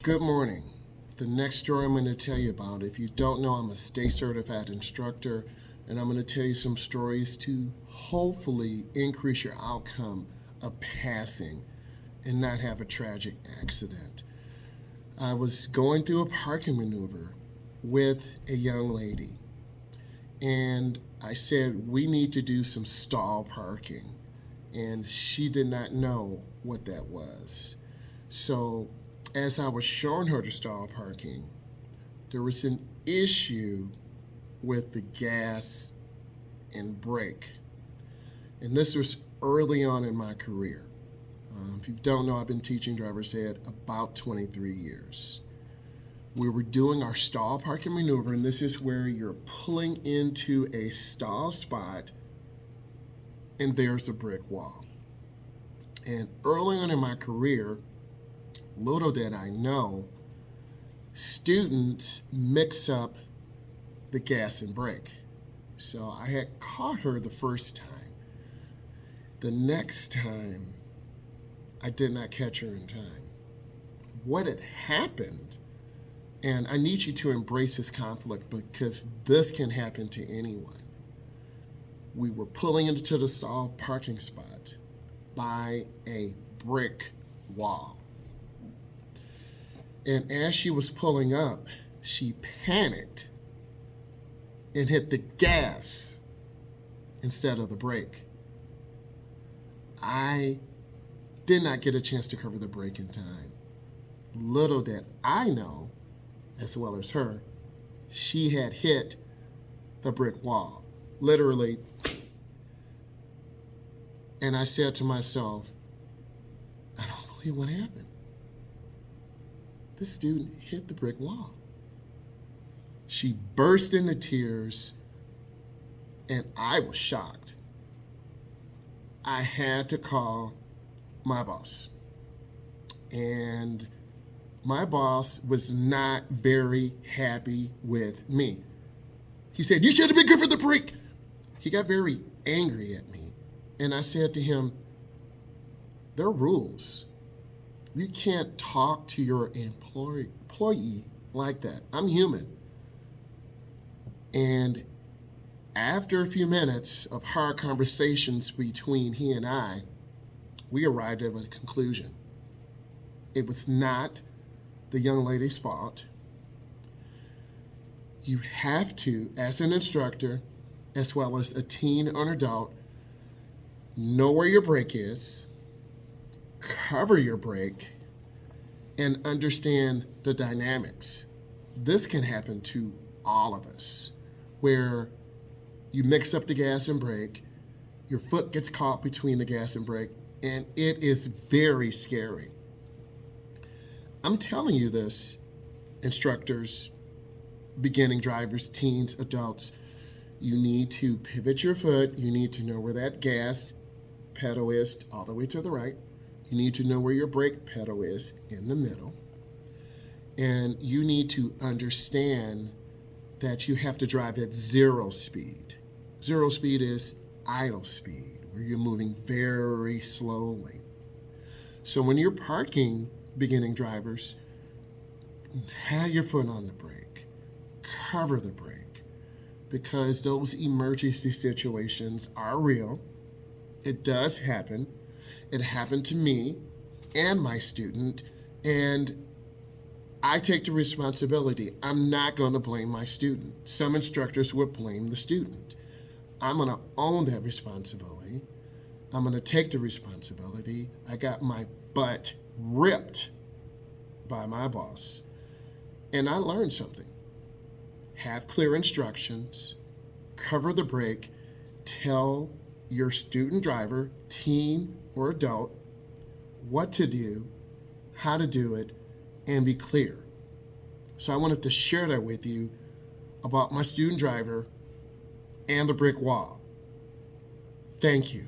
Good morning. The next story I'm going to tell you about, if you don't know, I'm a state certified instructor, and I'm going to tell you some stories to hopefully increase your outcome of passing and not have a tragic accident. I was going through a parking maneuver with a young lady, and I said, we need to do some stall parking. And she did not know what that was. So, as I was showing her the stall parking, there was an issue with the gas and brake. And this was early on in my career. If you don't know, I've been teaching driver's ed about 23 years. We were doing our stall parking maneuver, and this is where you're pulling into a stall spot and there's a brick wall. And early on in my career, little did I know, students mix up the gas and brake. So I had caught her the first time. The next time, I did not catch her in time. What had happened, and I need you to embrace this conflict because this can happen to anyone. We were pulling into the stall parking spot by a brick wall. And as she was pulling up, she panicked and hit the gas instead of the brake. I did not get a chance to cover the brake in time. Little did I know, as well as her, she had hit the brick wall. Literally. And I said to myself, I don't believe what happened. This student hit the brick wall. She burst into tears, and I was shocked. I had to call my boss. And my boss was not very happy with me. He said, "You should have been good for the brake." He got very angry at me. And I said to him, there are rules. You can't talk to your employee like that. I'm human. And after a few minutes of hard conversations between he and I, we arrived at a conclusion. It was not the young lady's fault. You have to, as an instructor, as well as a teen or an adult, know where your brake is, cover your brake, and understand the dynamics. This can happen to all of us, where you mix up the gas and brake, your foot gets caught between the gas and brake, and it is very scary. I'm telling you this, instructors, beginning drivers, teens, adults, you need to pivot your foot. You need to know where that gas pedal is all the way to the right. You need to know where your brake pedal is in the middle. And you need to understand that you have to drive at zero speed. Zero speed is idle speed, where you're moving very slowly. So when you're parking, beginning drivers, have your foot on the brake, cover the brake, because those emergency situations are real. It does happen. It happened to me and my student, and I take the responsibility. I'm not going to blame my student. Some instructors would blame the student. I'm going to own that responsibility. I'm going to take the responsibility. I got my butt ripped by my boss, and I learned something. Have clear instructions, cover the brake, tell your student driver, teen or adult, what to do, how to do it, and be clear. So I wanted to share that with you about my student driver and the brick wall. Thank you.